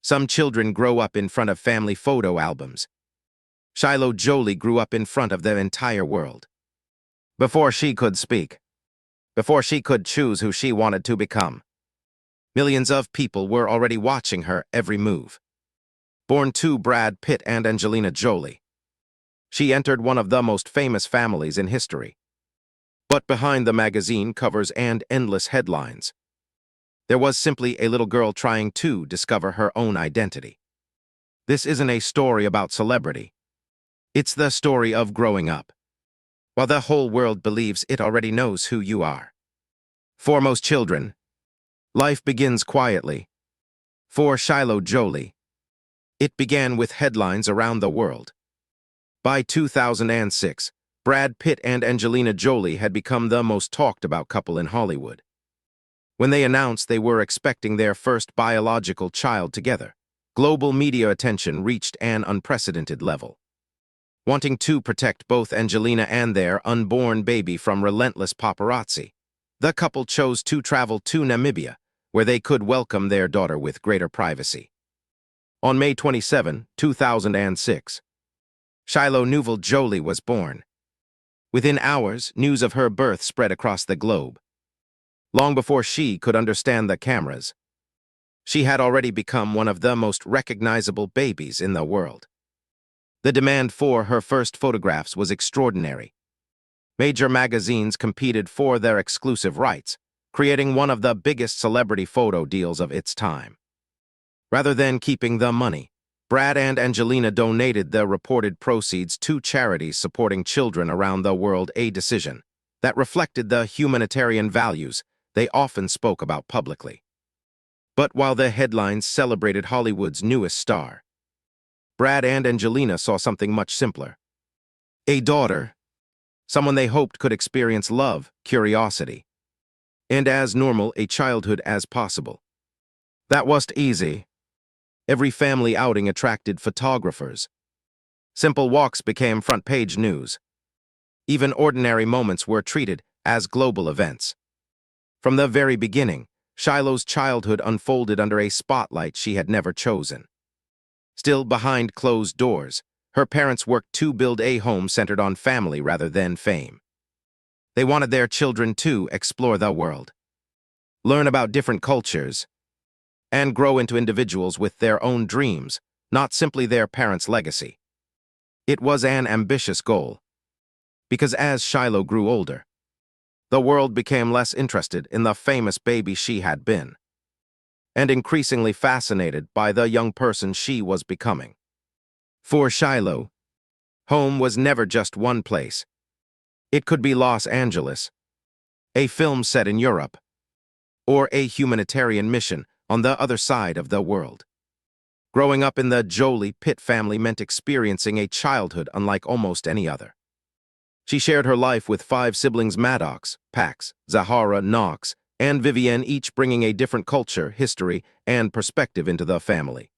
Some children grow up in front of family photo albums. Shiloh Jolie grew up in front of the entire world. Before she could speak, before she could choose who she wanted to become, millions of people were already watching her every move. Born to Brad Pitt and Angelina Jolie, she entered one of the most famous families in history. But behind the magazine covers and endless headlines, there was simply a little girl trying to discover her own identity. This isn't a story about celebrity. It's the story of growing up, while the whole world believes it already knows who you are. For most children, life begins quietly. For Shiloh Jolie, it began with headlines around the world. By 2006, Brad Pitt and Angelina Jolie had become the most talked-about couple in Hollywood. When they announced they were expecting their first biological child together, global media attention reached an unprecedented level. Wanting to protect both Angelina and their unborn baby from relentless paparazzi, the couple chose to travel to Namibia, where they could welcome their daughter with greater privacy. On May 27, 2006, Shiloh Jolie was born. Within hours, news of her birth spread across the globe. Long before she could understand the cameras, she had already become one of the most recognizable babies in the world. The demand for her first photographs was extraordinary. Major magazines competed for their exclusive rights, creating one of the biggest celebrity photo deals of its time. Rather than keeping the money, Brad and Angelina donated the reported proceeds to charities supporting children around the world, a decision that reflected the humanitarian values they often spoke about publicly. But while the headlines celebrated Hollywood's newest star, Brad and Angelina saw something much simpler. A daughter, someone they hoped could experience love, curiosity, and as normal a childhood as possible. That wasn't easy. Every family outing attracted photographers. Simple walks became front-page news. Even ordinary moments were treated as global events. From the very beginning, Shiloh's childhood unfolded under a spotlight she had never chosen. Still behind closed doors, her parents worked to build a home centered on family rather than fame. They wanted their children to explore the world, learn about different cultures, and grow into individuals with their own dreams, not simply their parents' legacy. It was an ambitious goal, because as Shiloh grew older, the world became less interested in the famous baby she had been, and increasingly fascinated by the young person she was becoming. For Shiloh, home was never just one place. It could be Los Angeles, a film set in Europe, or a humanitarian mission on the other side of the world. Growing up in the Jolie-Pitt family meant experiencing a childhood unlike almost any other. She shared her life with 5 siblings: Maddox, Pax, Zahara, Knox, and Vivienne, each bringing a different culture, history, and perspective into the family.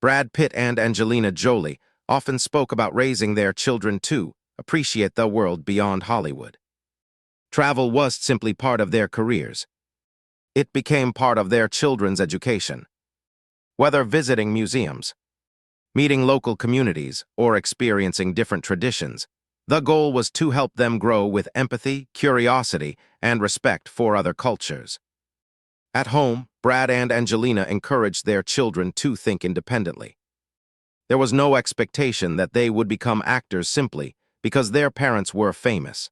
Brad Pitt and Angelina Jolie often spoke about raising their children to appreciate the world beyond Hollywood. Travel wasn't simply part of their careers. It became part of their children's education. Whether visiting museums, meeting local communities, or experiencing different traditions, the goal was to help them grow with empathy, curiosity, and respect for other cultures. At home, Brad and Angelina encouraged their children to think independently. There was no expectation that they would become actors simply because their parents were famous.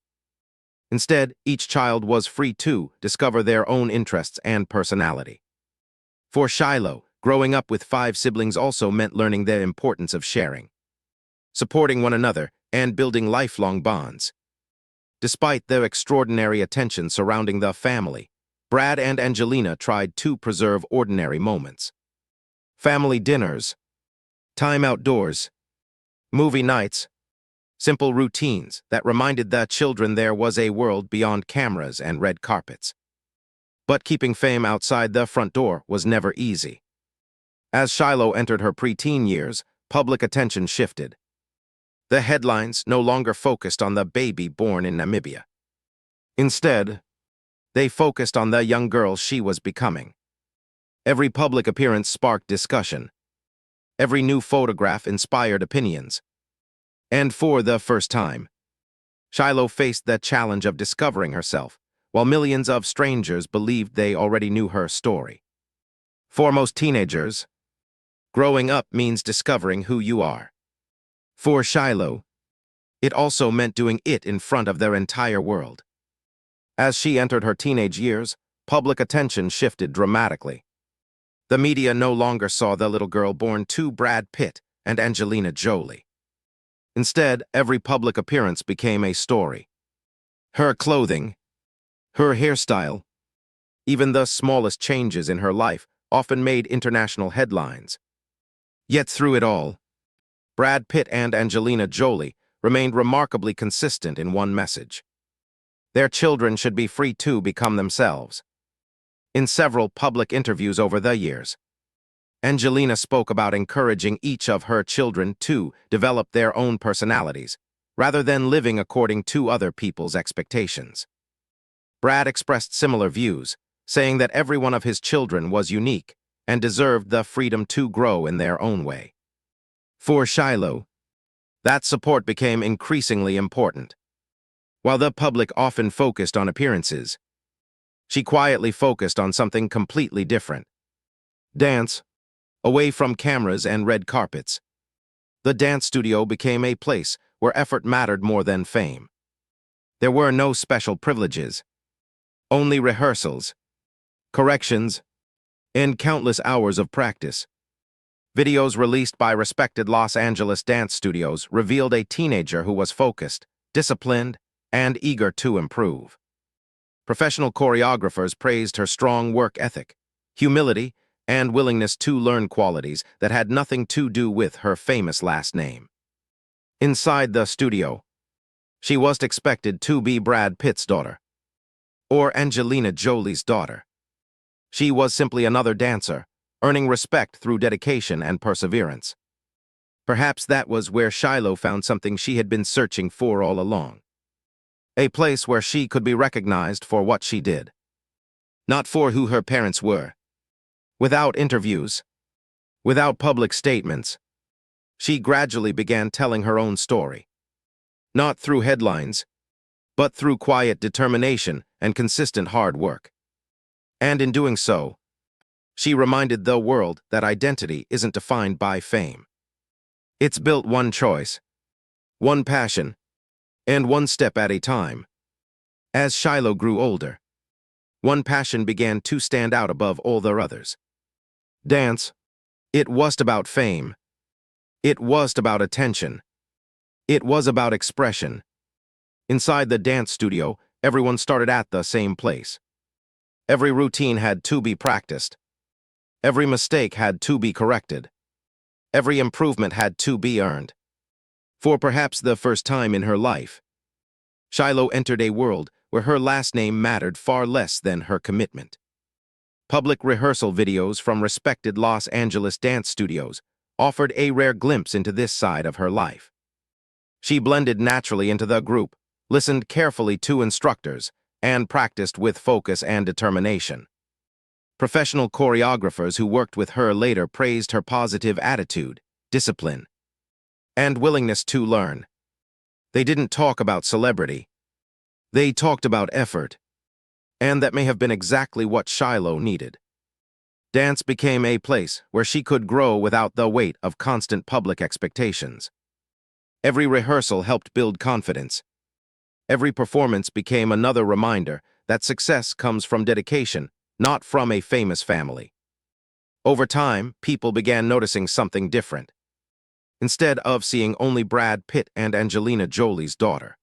Instead, each child was free to discover their own interests and personality. For Shiloh, growing up with 5 siblings also meant learning the importance of sharing, supporting one another, and building lifelong bonds. Despite the extraordinary attention surrounding the family, Brad and Angelina tried to preserve ordinary moments. Family dinners, time outdoors, movie nights, simple routines that reminded the children there was a world beyond cameras and red carpets. But keeping fame outside the front door was never easy. As Shiloh entered her preteen years, public attention shifted. The headlines no longer focused on the baby born in Namibia. Instead, they focused on the young girl she was becoming. Every public appearance sparked discussion. Every new photograph inspired opinions. And for the first time, Shiloh faced the challenge of discovering herself, while millions of strangers believed they already knew her story. For most teenagers, growing up means discovering who you are. For Shiloh, it also meant doing it in front of their entire world. As she entered her teenage years, public attention shifted dramatically. The media no longer saw the little girl born to Brad Pitt and Angelina Jolie. Instead, every public appearance became a story. Her clothing, her hairstyle, even the smallest changes in her life often made international headlines. Yet through it all, Brad Pitt and Angelina Jolie remained remarkably consistent in one message. Their children should be free to become themselves. In several public interviews over the years, Angelina spoke about encouraging each of her children to develop their own personalities, rather than living according to other people's expectations. Brad expressed similar views, saying that every one of his children was unique and deserved the freedom to grow in their own way. For Shiloh, that support became increasingly important. While the public often focused on appearances, she quietly focused on something completely different. Dance. Away from cameras and red carpets, the dance studio became a place where effort mattered more than fame. There were no special privileges, only rehearsals, corrections, and countless hours of practice. Videos released by respected Los Angeles dance studios revealed a teenager who was focused, disciplined, and eager to improve. Professional choreographers praised her strong work ethic, humility, and willingness to learn, qualities that had nothing to do with her famous last name. Inside the studio, she was expected to be Brad Pitt's daughter, or Angelina Jolie's daughter. She was simply another dancer, earning respect through dedication and perseverance. Perhaps that was where Shiloh found something she had been searching for all along. A place where she could be recognized for what she did, not for who her parents were. Without interviews, without public statements, she gradually began telling her own story. Not through headlines, but through quiet determination and consistent hard work. And in doing so, she reminded the world that identity isn't defined by fame. It's built one choice, one passion, and one step at a time. As Shiloh grew older, one passion began to stand out above all the others. Dance. It wasn't about fame. It wasn't about attention. It was about expression. Inside the dance studio, everyone started at the same place. Every routine had to be practiced. Every mistake had to be corrected. Every improvement had to be earned. For perhaps the first time in her life, Shiloh entered a world where her last name mattered far less than her commitment. Public rehearsal videos from respected Los Angeles dance studios offered a rare glimpse into this side of her life. She blended naturally into the group, listened carefully to instructors, and practiced with focus and determination. Professional choreographers who worked with her later praised her positive attitude, discipline, and willingness to learn. They didn't talk about celebrity. They talked about effort. And that may have been exactly what Shiloh needed. Dance became a place where she could grow without the weight of constant public expectations. Every rehearsal helped build confidence. Every performance became another reminder that success comes from dedication, not from a famous family. Over time, people began noticing something different. Instead of seeing only Brad Pitt and Angelina Jolie's daughter,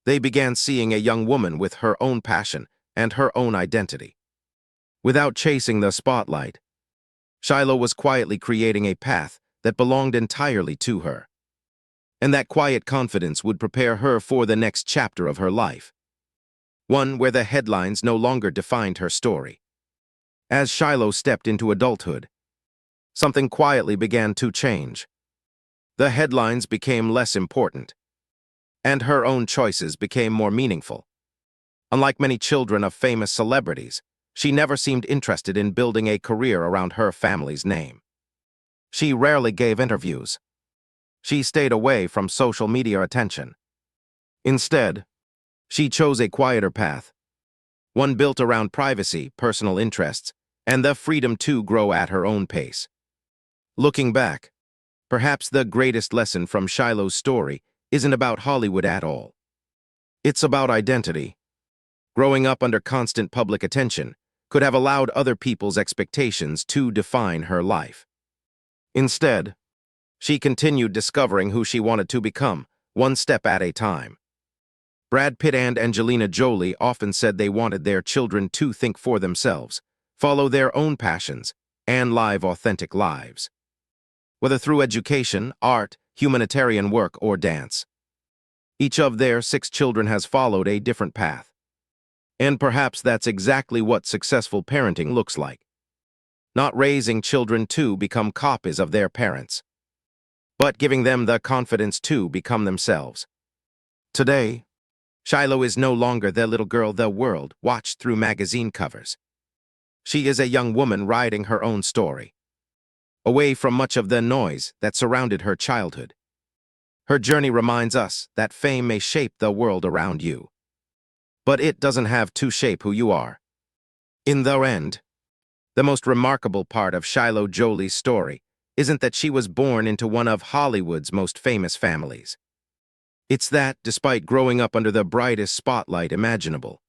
they began seeing a young woman with her own passion and her own identity. Without chasing the spotlight, Shiloh was quietly creating a path that belonged entirely to her. And that quiet confidence would prepare her for the next chapter of her life. One where the headlines no longer defined her story. As Shiloh stepped into adulthood, something quietly began to change. The headlines became less important, and her own choices became more meaningful. Unlike many children of famous celebrities, She never seemed interested in building a career around her family's name. She rarely gave interviews. She stayed away from social media attention. Instead, she chose a quieter path, one built around privacy, personal interests, and the freedom to grow at her own pace. Looking back, perhaps the greatest lesson from Shiloh's story isn't about Hollywood at all. It's about identity. Growing up under constant public attention could have allowed other people's expectations to define her life. Instead, she continued discovering who she wanted to become, one step at a time. Brad Pitt and Angelina Jolie often said they wanted their children to think for themselves, follow their own passions, and live authentic lives. Whether through education, art, humanitarian work, or dance. Each of their 6 children has followed a different path. And perhaps that's exactly what successful parenting looks like. Not raising children to become copies of their parents, but giving them the confidence to become themselves. Today, Shiloh is no longer the little girl the world watched through magazine covers. She is a young woman writing her own story, away from much of the noise that surrounded her childhood. Her journey reminds us that fame may shape the world around you, but it doesn't have to shape who you are. In the end, the most remarkable part of Shiloh Jolie's story isn't that she was born into one of Hollywood's most famous families. It's that, despite growing up under the brightest spotlight imaginable,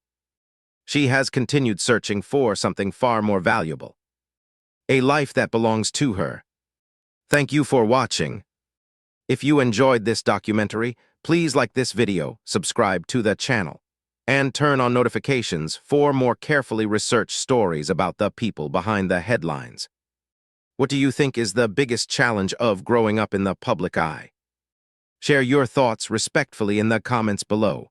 she has continued searching for something far more valuable, a life that belongs to her. Thank you for watching. If you enjoyed this documentary, please like this video, subscribe to the channel, and turn on notifications for more carefully researched stories about the people behind the headlines. What do you think is the biggest challenge of growing up in the public eye? Share your thoughts respectfully in the comments below.